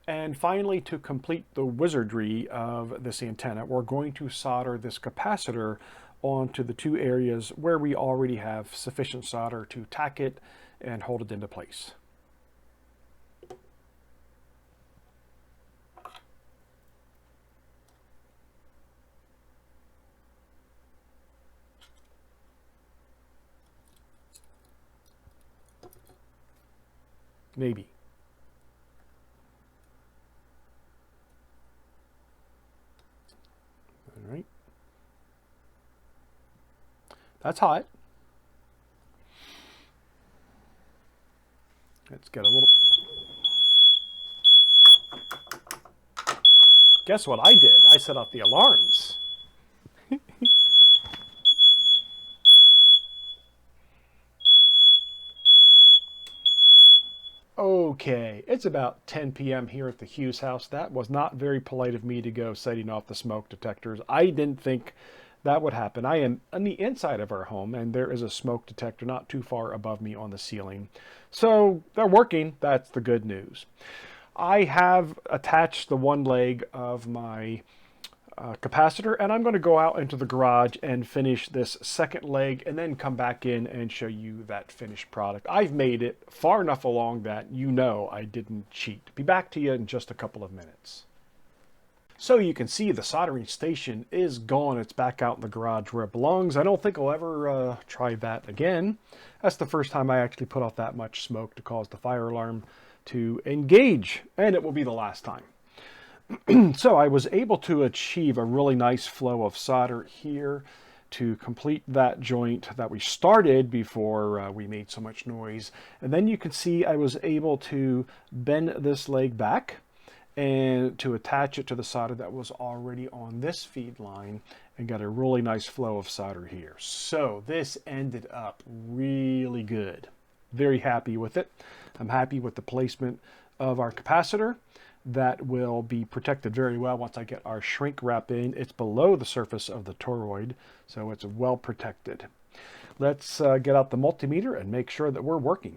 And finally, to complete the wizardry of this antenna, we're going to solder this capacitor onto the two areas where we already have sufficient solder to tack it and hold it into place. Maybe. All right. That's hot. Let's get a little... Guess what I did? I set off the alarms. Okay, it's about 10 p.m. here at the Hughes house. That was not very polite of me to go setting off the smoke detectors. I didn't think that would happen. I am on the inside of our home, and there is a smoke detector not too far above me on the ceiling. So they're working. That's the good news. I have attached the one leg of my capacitor, and I'm going to go out into the garage and finish this second leg and then come back in and show you that finished product. I've made it far enough along that you know I didn't cheat. Be back to you in just a couple of minutes. So you can see the soldering station is gone. It's back out in the garage where it belongs. I don't think I'll ever try that again. That's the first time I actually put off that much smoke to cause the fire alarm to engage, and it will be the last time. So I was able to achieve a really nice flow of solder here to complete that joint that we started before we made so much noise. And then you can see I was able to bend this leg back and to attach it to the solder that was already on this feed line and got a really nice flow of solder here. So this ended up really good. Very happy with it. I'm happy with the placement of our capacitor. That will be protected very well once I get our shrink wrap in. It's below the surface of the toroid, so it's well protected. Let's get out the multimeter and make sure that we're working.